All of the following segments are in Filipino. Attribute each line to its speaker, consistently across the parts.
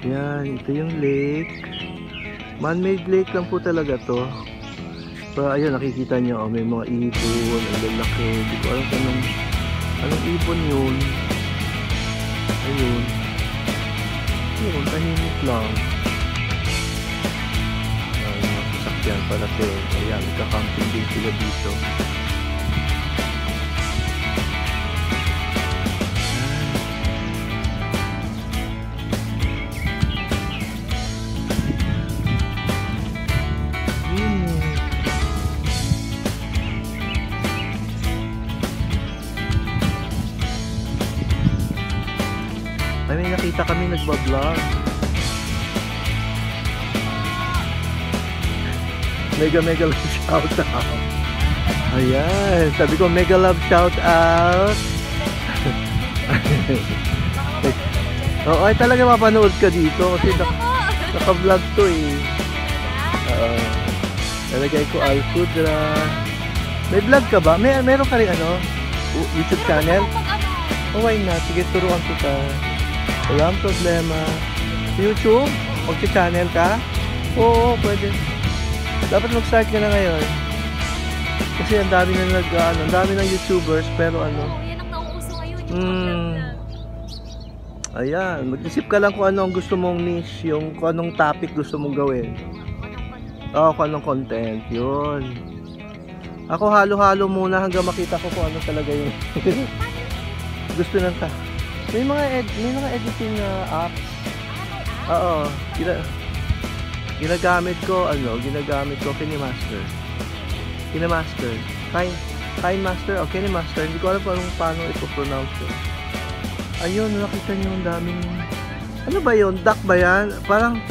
Speaker 1: Yan, ito yung lake. Man-made lake lang po talaga to. Pero ayun, nakikita nyo, may mga ibon, ang lalaki. Hindi ko alam kung anong ibon yun. Ayun. Ayun, tahimik lang. Ayun, mga sasakyan pala din. Ayan, nagka-camping din sila dito. Ay, may nakita kami nagbablog. Mega love shout out. Ayan, sabi ko mega love shout out. Oo, ay talaga mapanood ka dito kasi naka-vlog to eh. Nalagay ko Alcudra. May vlog ka ba? Meron ka rin YouTube channel? Oh, why not? Sige, turuan kita. Walang problema. YouTube? Magsi-channel ka? Oo, pwede. Dapat mag-start ka na ngayon. Kasi ang dami na ang dami ng YouTubers, pero
Speaker 2: yan ang nauuso ngayon.
Speaker 1: Ayan, mag-isip ka lang kung ano ang gusto mong niche, kung anong topic gusto mong gawin. Oo, kung anong content, yun. Ako halo-halo muna hanggang makita ko kung ano talaga yung gusto ng ta. May mga editing apps. Oo, ginagamit ko KineMaster. KineMaster o KineMaster. Hindi ko alam paano ipo-pronounce yun. Ayun, nakita niyo ang daming ano ba yun? Duck ba yan? Parang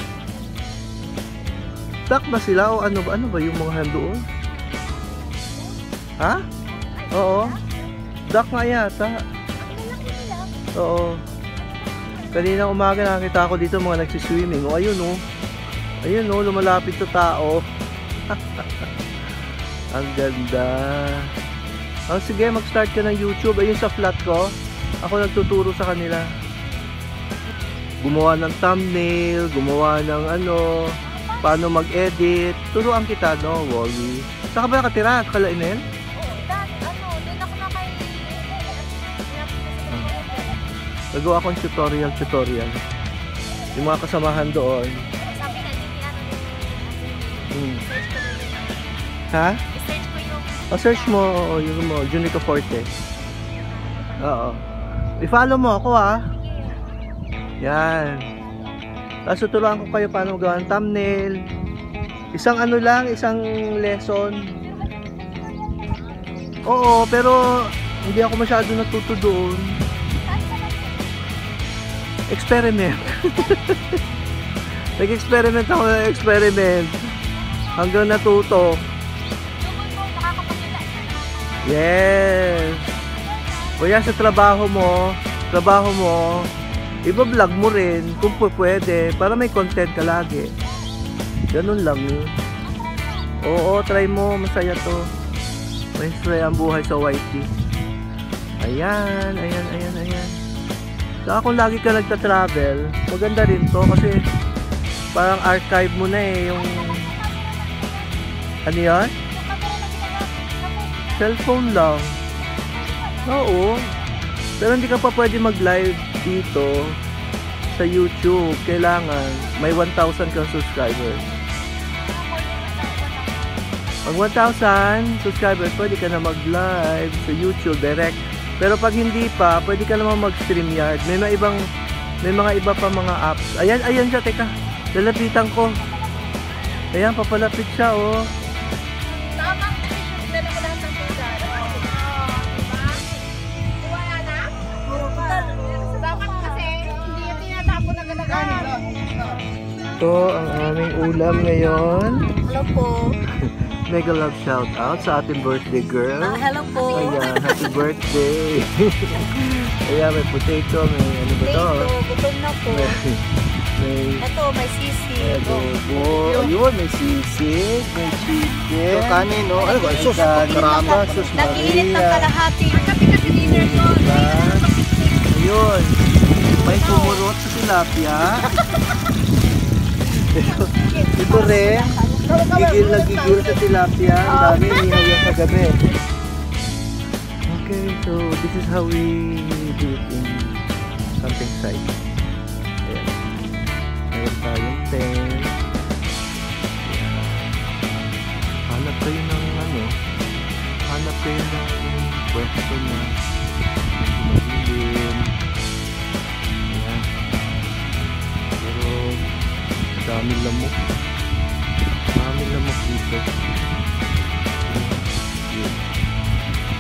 Speaker 1: duck ba sila o ano ba yung mga handoon? Ha? Oo. Duck nga yata. Oo. Kanina umaga nakita ako dito mga nagsiswimming. O ayun o. Ayun o, lumalapit sa tao. Ang ganda. Sige, mag-start ka ng YouTube. Ayun sa flat ko. Ako nagtuturo sa kanila. Gumawa ng thumbnail, gumawa ng paano mag-edit. Turuan kita, no, Wally. Saan ka ba nakatira? Kalainel? Nagawa akong tutorial. Yung mga kasamahan doon.
Speaker 2: Sabi na din
Speaker 1: Ha?
Speaker 2: search ko yung
Speaker 1: Search mo, Junico Forte. Oo. I-follow mo ako Yan. Tapos tuturuan ko kayo paano magawa ng thumbnail. Isang lesson. Oo, pero hindi ako masyado natuto doon. Experiment. Nag-experiment ako ng experiment. Hanggang natuto. Yes. Kaya sa trabaho mo, iba-vlog mo rin kung pwede para may content ka lagi. Ganun lang yun. Oo, try mo. Masaya to. Masaya ang buhay sa YT. Ayan. Saka kung lagi ka nagta-travel, maganda rin to kasi parang archive mo na yung ano yan? Cellphone lang. Oo. Pero hindi ka pa pwede mag-live dito sa YouTube. Kailangan may 1,000 kang subscribers. Pag 1,000 subscribers, pwede ka na mag-live sa YouTube direct. Pero pag hindi pa, pwede ka naman mag-StreamYard. May mga iba pa mga apps. Ayan siya, teka. Lalapitan ko. Ayan, papalapit siya, oh.
Speaker 2: tamang decision. Dala ko lahat ng pizza. Wala na? Dapat kasi hindi yung tinatapon na ganagan.
Speaker 1: Ito ang aming ulam ngayon.
Speaker 2: Hello po.
Speaker 1: Mega love shout out sa ating birthday girl.
Speaker 2: Hello po.
Speaker 1: Ayan, happy birthday. Ayan, may potato, may ano ba to?
Speaker 2: Gutom na po. Ito, may sisig.
Speaker 1: Adobo. Ayun, may sisig, may chicken.
Speaker 3: Ito kanin, no? Ano ba? Sus, karama. Sus,
Speaker 2: Nag-iinit ng kalahati. Kasi dinner ko.
Speaker 1: Ayun, may kumurot sa tilapia. Ito rin, gigil na gigil sa tilapia. Ang dami, inihaw yan kagabi. Okay, so this is how we do it in camping site. Ayan. Meron tayong tent. Ayan. Hanap kayo ng hanap kayo ng pwesto na madilim. Ayan. Pero daming lamok. Daming lamok dito. Ayan.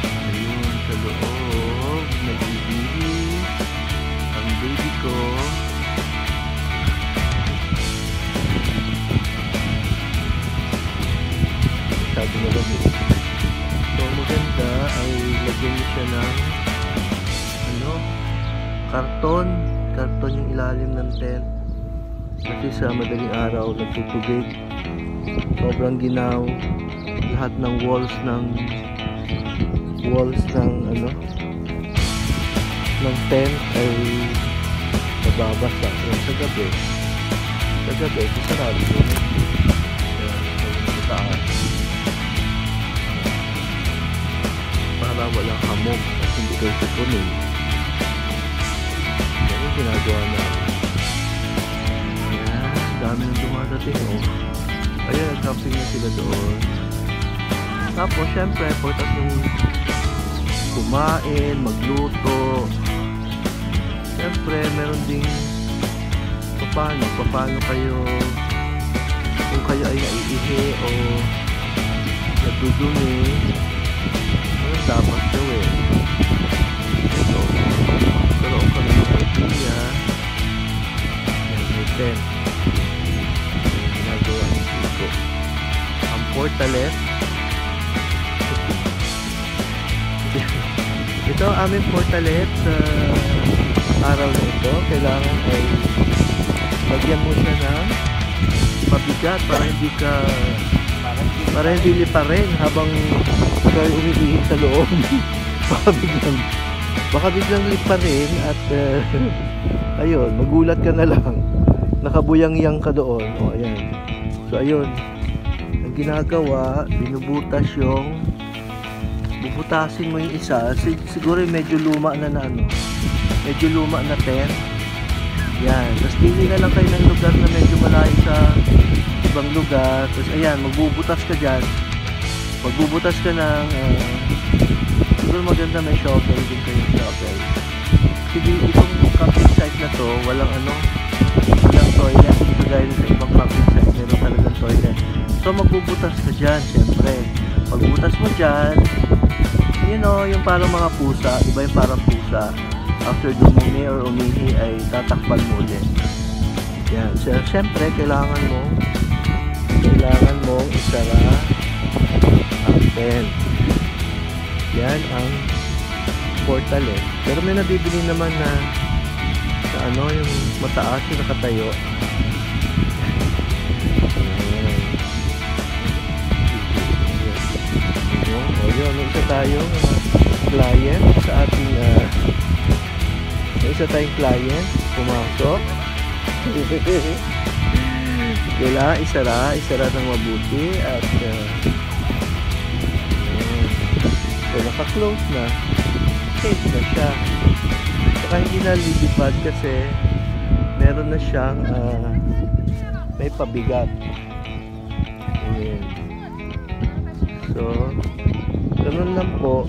Speaker 1: Ayun, sa loob. Nagibili ang baby ko. Sabi na lang eh. So maganda ay lagyan niyo siya ng karton yung ilalim ng tent kasi sa madaling araw nagtutubig, sobrang ginaw, lahat ng walls ng tent ay nababasa. Yan sa gabi sarado yun. Para walang hamog at hindi kayo tupunin. Yan yung ginagawa namin. Ayan, dami nang dumadating. Ayan, nag-camping na sila doon. Tapos syempre important yung kumain, magluto. Syempre meron ding paano kayo, kung kayo ay naiihi o nagdudumi, ano dapat gawin. Ito, karoon kami ng idea. May tent. Ginagawa dito ang portalet. Ito ang aming portalet sa araw na ito. Kailangan ay lagyan mo siya ng mabigat para hindi liparin habang kayo umiihip sa loob. baka biglang liparin at ayun, magulat ka na lang, nakabuyang-yang ka doon. Ayan. So ayun, ang ginagawa, bubutasin mo yung isa. Siguro medyo luma na tent. Yan, tapos pili na lang kayo ng lugar na medyo malayo sa ibang lugar. Tapos ayan, magbubutas ka dyan. Magbubutas ka ng siguro maganda may shovel din kayo, shovel. Kasi itong camping site na to, walang toilet. Hindi kagaya sa ibang camping site, meron talagang toilet. So magbubutas ka dyan, syempre. Pagbutas mo dyan, yung parang mga pusa, diba yung parang pusa? After dumumi or umihi ay tatakpan mo ulit. Yan. So, syempre, kailangan mong isara ang tent. Yan ang portalet. Pero may nabibili naman na yung mataas yung nakatayo. Yun, may isa tayong client sa ating isa tayong client pumasok. Kailangan isara ng mabuti at so naka-close na, safe na siya. Saka hindi na lilipad kasi meron na siyang may pabigat. Ayan. So ganun lang po.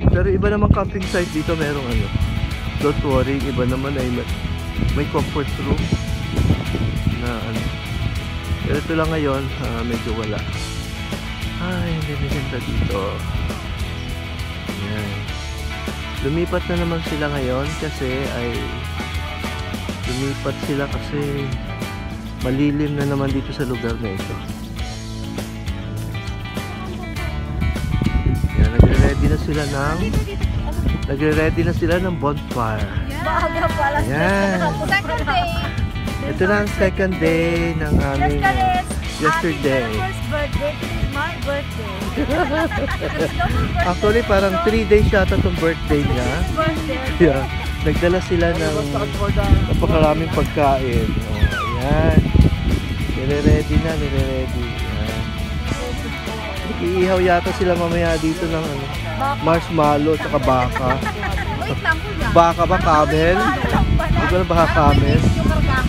Speaker 1: Pero iba naman camping site dito, merong don't worry, iba naman ay may comfort room na pero ito lang ngayon, medyo wala. Ay, hindi maganda dito. Ayan. Lumipat na naman sila ngayon kasi malilim na naman dito sa lugar na ito. Nagre-ready na sila ng bonfire.
Speaker 2: Baga pala.
Speaker 1: Ayan.
Speaker 2: Second day.
Speaker 1: Ito na ang second day ng aming yesterday.
Speaker 2: First birthday, my birthday.
Speaker 1: Actually, parang 3 days yata itong birthday niya. Yeah. Nagdala sila ng napakaraming pagkain. Ayan. Nire-ready na, nire-ready. Ayan. Iihaw yata sila mamaya dito ng ano, marshmallow at saka baka.
Speaker 2: Wait lang kuya.
Speaker 1: Baka ba? Camel? Di ba na baka camel?
Speaker 2: Yung kargahan.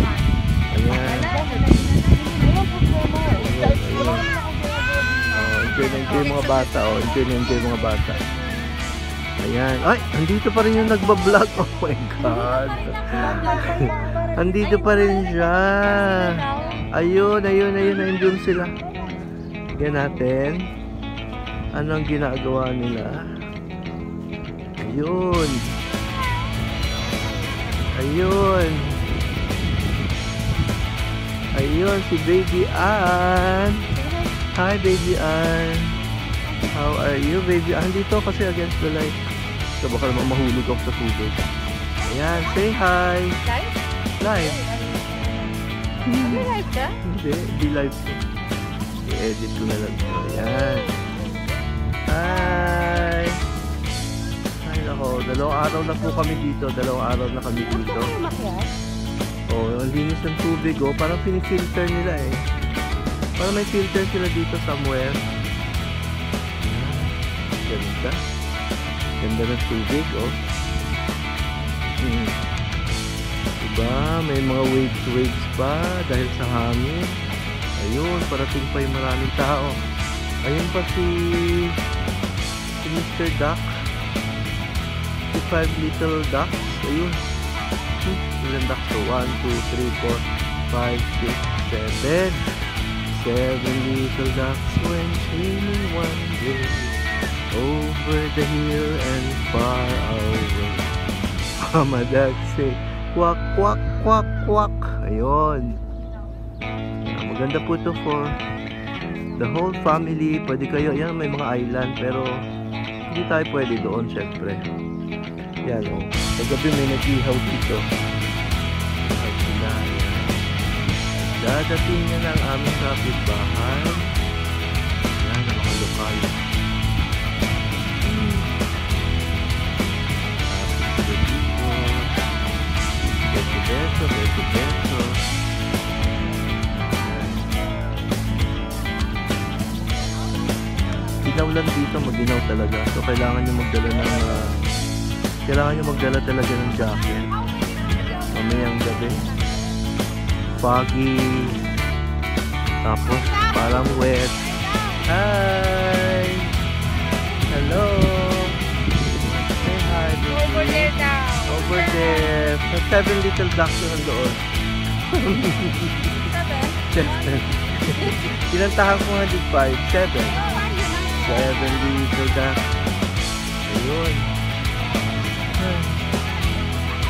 Speaker 1: Ayan. Enjoy na enjoy yung mga bata. Oh, enjoy na enjoy yung mga bata. Ayan. Ay, andito pa rin yung nagbablog. Oh my God. Andito pa rin siya. Ayun, ayun, ayun. Ayun sila. Yan natin. Ano ang ginagawa nila? Ayun. Ayun. Ayun, si Baby Ann. Hi, Baby Ann. How are you, Baby Ann? Dito kasi against the light. So, baka naman mahulog ako sa tubig. Ayan, say hi.
Speaker 2: Live?
Speaker 1: Live.
Speaker 2: May live ka?
Speaker 1: Hindi, di live ko. I-edit ko na lang ito. Ayan. Hi. Ay, nako. 2 araw na po kami dito. 2 araw na kami dito. Oh, ang linis ng tubig, oh. Parang pinifilter nila eh. Parang may filter sila dito somewhere. Ganda. Ganda ng tubig, oh. Diba? May mga waves pa dahil sa hangin. Ayun, parating pa yung maraming tao. Ayun pa si Mr. Duck. Si 5 little ducks. Ayun. Ilan ducks to? 1, 2, 3, 4, 5, 6, 7. 7 little ducks went swimming one day over the hill and far away. Mama duck say, quack, quack, quack, quack. Ayun. Maganda po ito for the whole family. Pwede kayo, yan may mga island pero hindi tayo pwede doon syempre. Yan o, kagabi may nag-ihaw dito. Ay sila, yan. Dadating na ng aming kapitbahay. Yan ang mga lokal. Beso, beso, beso. Ginaw lang dito, maginaw talaga. So kailangan nyo magdala talaga ng jacket. Mamayang gabi. Foggy. Tapos parang wet. Hi! Hello! Say hi, baby.
Speaker 2: Over there daw.
Speaker 1: Over there. 7 little ducks yung doon. 7. Ilang tahan ko nga dito? 5, 7. 7 little ducks. Ayun.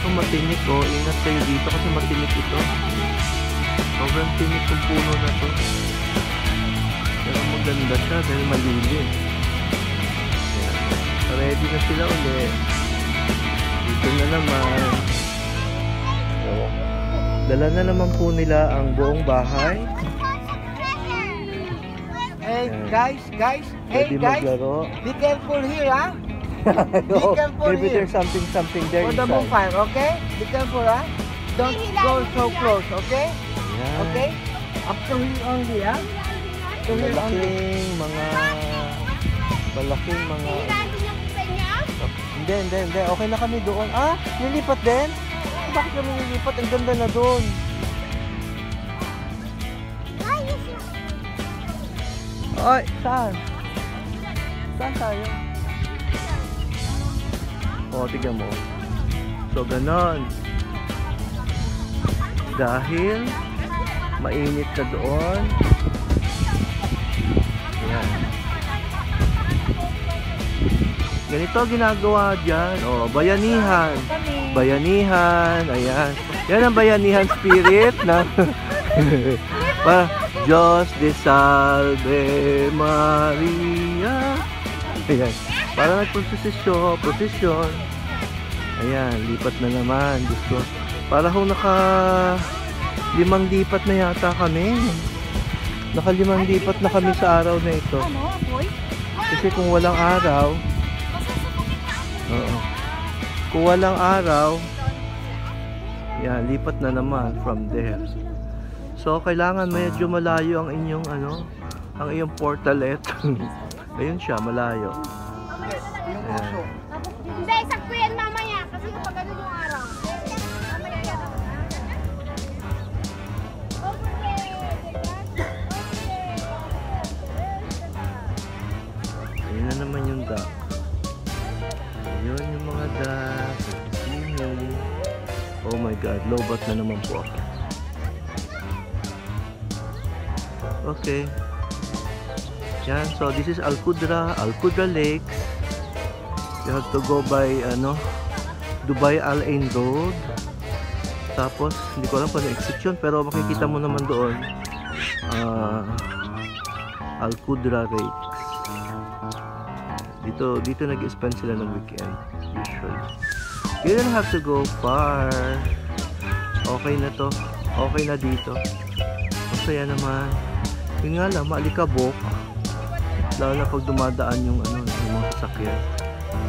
Speaker 1: Kung matinik oh, ingat kayo dito kasi matinik ito. Sobrang tinik yung puno na to. Pero maganda siya dahil malilim. Ayan. Ready na sila ulit. Dito na naman. So, dala na naman po nila ang buong bahay.
Speaker 4: Hey guys, hey
Speaker 1: Pwede
Speaker 4: guys,
Speaker 1: maglaro.
Speaker 4: be careful here, huh?
Speaker 1: Oh,
Speaker 4: careful
Speaker 1: maybe
Speaker 4: here.
Speaker 1: there's something there
Speaker 4: For the
Speaker 1: inside.
Speaker 4: bonfire, okay? Be careful, huh? Don't go so close, okay?
Speaker 1: Ayan.
Speaker 4: Okay? Up to here only, huh? To here only.
Speaker 1: Malaking mga
Speaker 2: Hirahin niyo po sa inyo?
Speaker 1: Hindi. Okay na kami doon. Ah, nilipat din? Bakit kami nilipat? Ang ganda na doon. Ay, saan? Saan tayo? O, tignan mo. So, ganon. Dahil mainit na doon. Ayan. Ganito ginagawa dyan. O, bayanihan. Bayanihan. Ayan. Yan ang bayanihan spirit na Diyos de Salve Maria. Ayan. Para nagprosesyon. Ayan, lipat na naman. Diyos ko. Para ho lipat na yata kami. 5 lipat na kami sa araw na ito.
Speaker 2: Ano, apoy?
Speaker 1: Kasi kung walang araw, kung walang araw, yan, lipat na naman from there. So kailangan medyo malayo ang inyong ano, ang iyong portalet. Ayun siya, malayo.
Speaker 3: Yung
Speaker 1: Ayan.
Speaker 3: puso.
Speaker 2: Hindi, sakto yan mamaya. Kasi kapag ano yung araw. Mamaya yan.
Speaker 1: Ayun na naman yung duck. Ayun yung mga duck. Swimming. Oh my God, lobat na naman po ako. Okay. Yan, so this is Alcudra Lakes. You have to go by ano, Dubai Al Ain Road. Tapos, hindi ko alam kung ano exit yun, pero makikita mo naman doon Alcudra Lakes. Dito nag-spend sila ng weekend usually. You don't have to go far. Okay na to. Okay na dito. Masaya naman. Yun nga lang, maalikabok. Lalo na pag dumadaan yung ano, yung mga sasakyan.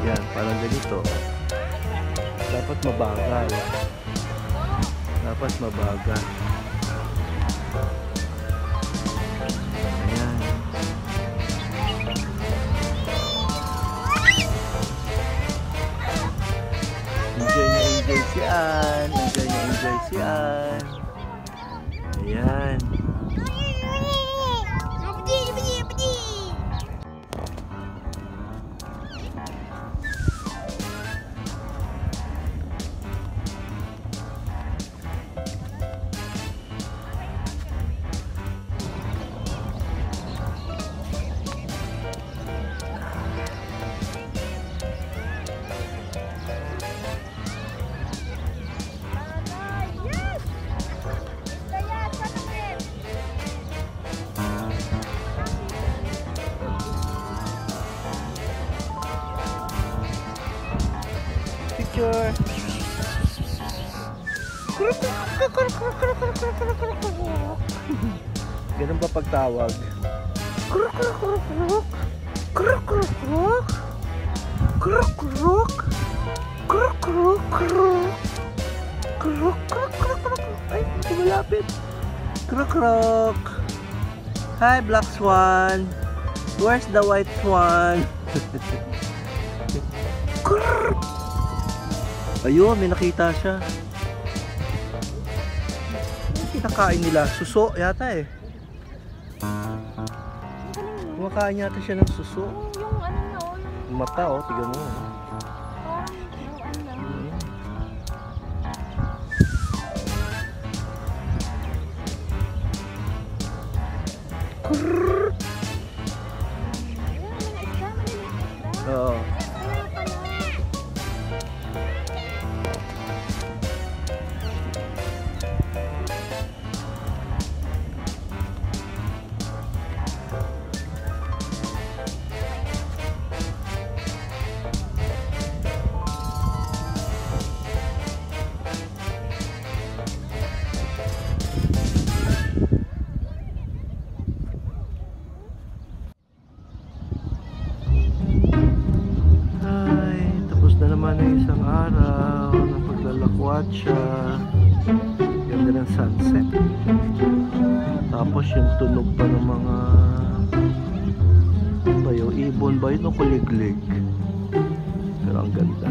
Speaker 1: Yan, parang ganito. Dapat mabagal. Dapat mabagal. Ayan. Enjoy si Ann. Enjoy si Ann. Ayan. Picture. Ganun ba pagtawag? Ay, hindi malapit. Krok. Hi, Black Swan. Where's the white swan? Ayun, may nakita siya. Ano kinakain nila? Suso yata eh. Kumakain yata siya ng suso.
Speaker 2: Yung ano na,
Speaker 1: Yung mata oh, tignan mo.
Speaker 2: parang yung ano lang.
Speaker 1: Oo. Naman ng isang araw ng paglalakwatsa, ganda ng sunset, tapos yung tunog pa ng mga bayo, ibon ba yun o kuliglig, pero ang ganda.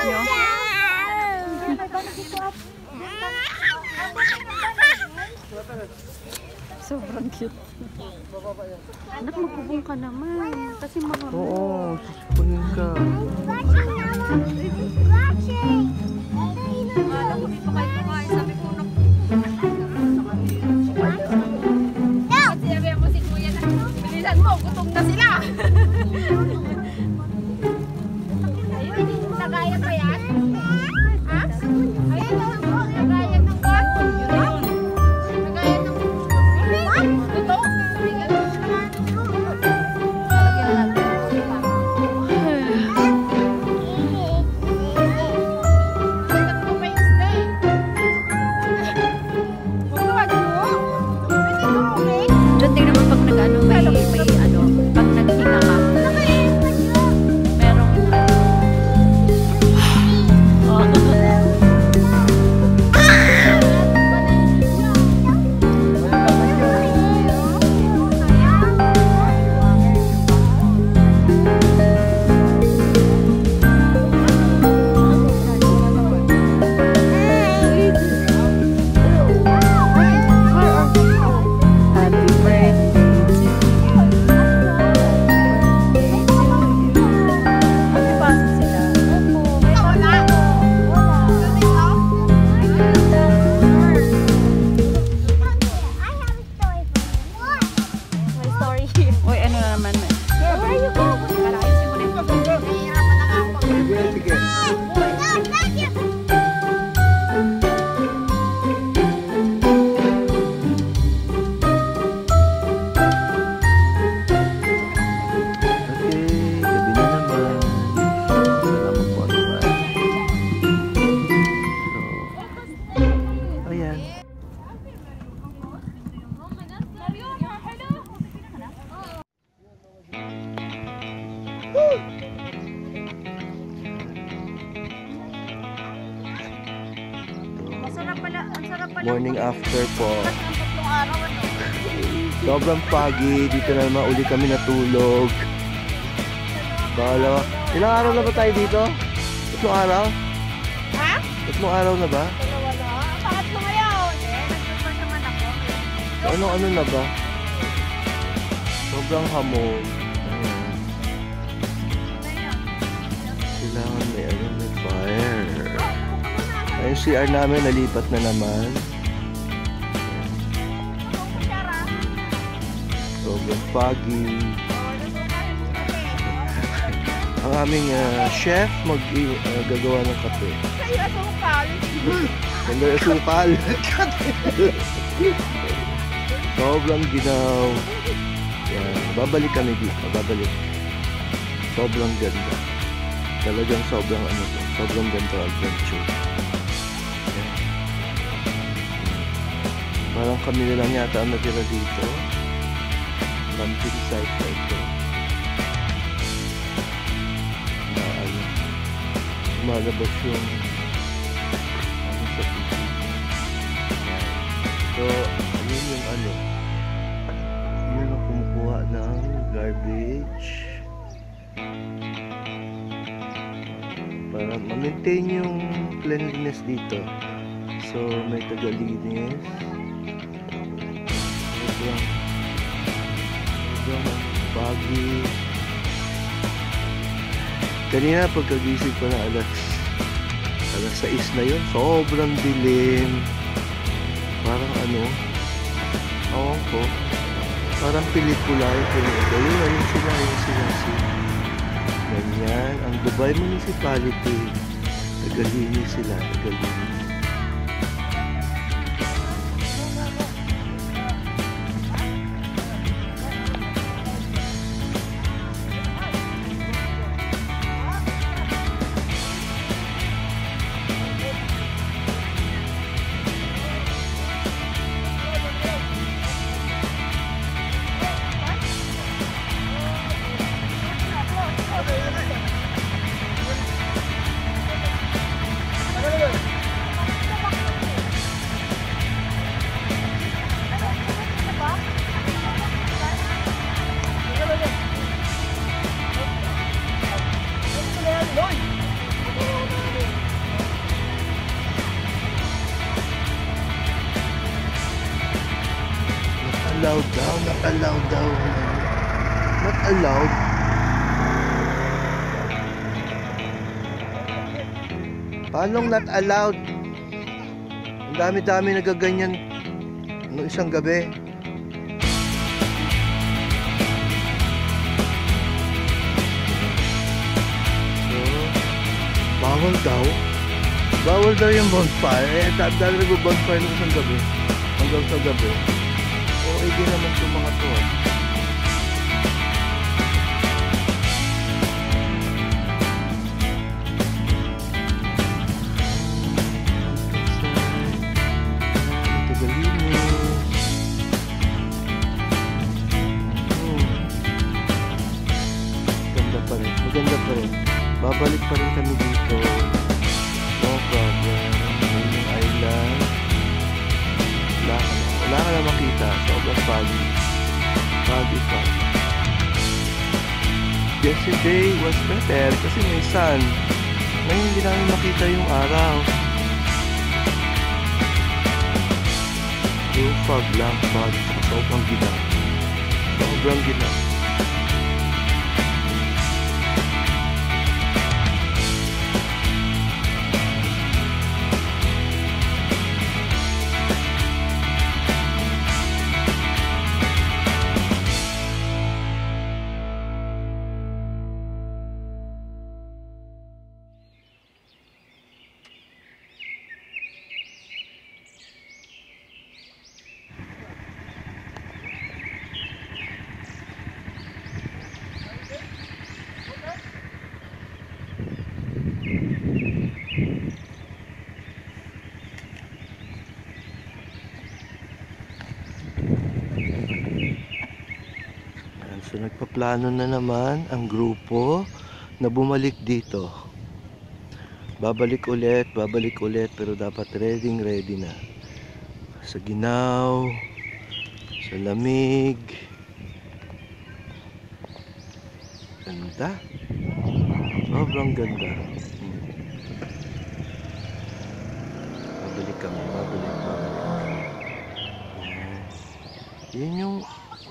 Speaker 2: nyo? Sobrang cute. Anak, magbubong ka naman. Kasi mga...
Speaker 1: Oo, susupunin ka.
Speaker 2: Alam ko dito kayo kumain. Sabi ko na... Sabi mo si Kuya na, bilisan mo, gutom na sila. Ayun, nagayan ba yan? Ha? Ayun, nagayan ng bot. Nagayan ng... Ito? Diyan tingnan mo pag nag-ano, may ano, pag naghinga ka. Merong... Oh. Uy, ano naman eh. Where are you going? Ayusin mo rin. Nahihirapan na nga ako.
Speaker 1: Sige, sige. Okay, gabi na naman. Salamat po naman. So, ayan.
Speaker 2: Masarap pala, ang sarap pala.
Speaker 1: Morning after po.
Speaker 2: Ang tatlong araw, ano?
Speaker 1: Sobrang pagi. Dito na naman uli kami natulog. Bahala. Ilang araw na ba tayo dito? Tatlong araw?
Speaker 2: Ha?
Speaker 1: Tatlong araw na ba?
Speaker 2: Dalawa na. Pangatlo ngayon. Nagpapal naman ako.
Speaker 1: Ano na ba? Sobrang hamog. Ayan. Kailangan may may fire. Ayun, CR namin nalipat na naman. Sobrang pagi. Ang aming chef gagawa ng kape.
Speaker 2: Sa'yo, asukal.
Speaker 1: Ganda yung sukal. Sobrang ginaw. Yan. Babalik kami dito. Babalik. Sobrang ganda. Talagang sobrang sobrang ganda adventure. Yan. Parang kami na lang yata ang natira dito. Camping site na ito. Na lumalabas yung sa TV. So, yun yung yun ang kumukuha ng garbage para ma-maintain yung cleanliness dito. So, may tagalinis. Sobrang baggy. Kanina pagkagising ko na alas 6 na yun, sobrang dilim. Parang awang ko, parang pelikula yung pelikula. Ayun sila. Ganyan, ang Dubai Municipality, nagalinis sila, nagalinis. allowed daw. Not allowed daw. Not allowed. Paano not allowed? Ang dami-dami nagaganyan noong isang gabi. So, bawal daw. Bawal daw yung bonfire. Dahil nag-bonfire noong isang gabi. Hanggang sa gabi. O, hindi naman itong mga to. Maganda pa rin. Babalik pa rin kami dito. No problem. Yun yung island. Wala ka na makita. Sobrang foggy. Foggy. Yesterday was better kasi may sun. Ngayon hindi namin makita yung araw. Yung fog lang. Fog. Sobrang ginaw. Sobrang ginaw. So nagpaplano na naman ang grupo na bumalik dito. Babalik ulit pero dapat ready na. Sa ginaw, sa lamig. Ganda. Sobrang ganda. Babalik kami, babalik.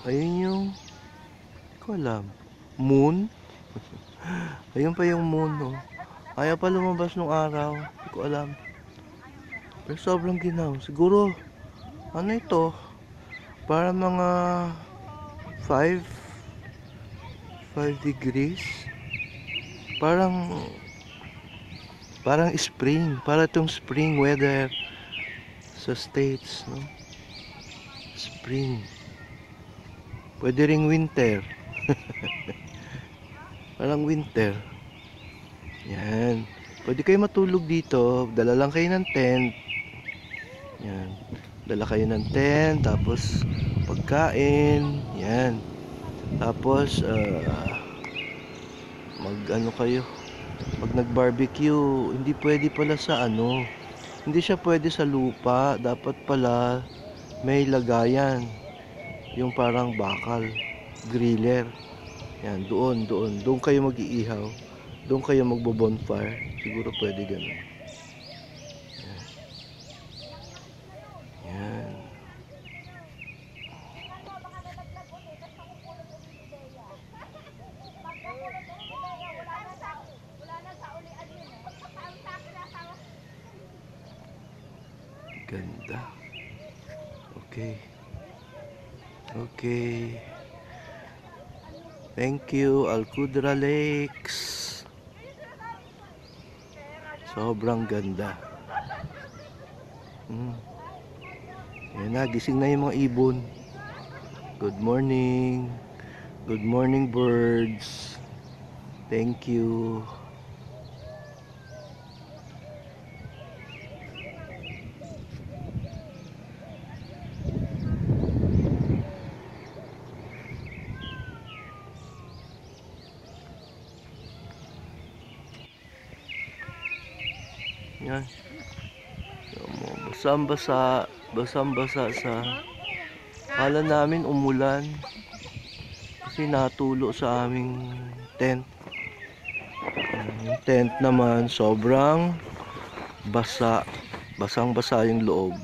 Speaker 1: Ayun yung ko alam. Moon? Ayun pa yung moon, no? Ayaw pa lumabas nung araw. Hindi ko alam. Pero sobrang ginaw. Siguro, ano ito? Para mga 5 degrees. Parang spring. Para itong spring weather sa States, no? Spring. Pwede ring winter. Parang winter. Yan. Pwede kayo matulog dito. Dala lang kayo ng tent. Yan. Dala kayo ng tent. Tapos pagkain. Yan. Tapos mag-ano kayo. Pag nag-barbecue, hindi pwede pala sa ano. Hindi siya pwede sa lupa. Dapat pala may lagayan. Yung parang bakal. Griller. Yan, doon kayo mag-iihaw. Doon kayo magbo-bonfire. Siguro pwede ganun. Yan. Yan. Ganda. Okay. Thank you, Alcudra Lakes. Sobrang ganda. Yan na, gising na yung mga ibon. Good morning. Good morning, birds. Thank you. Yan. Basang-basa sa kala namin umulan kasi natulo sa aming tent. Yung tent naman sobrang basang-basa yung loob.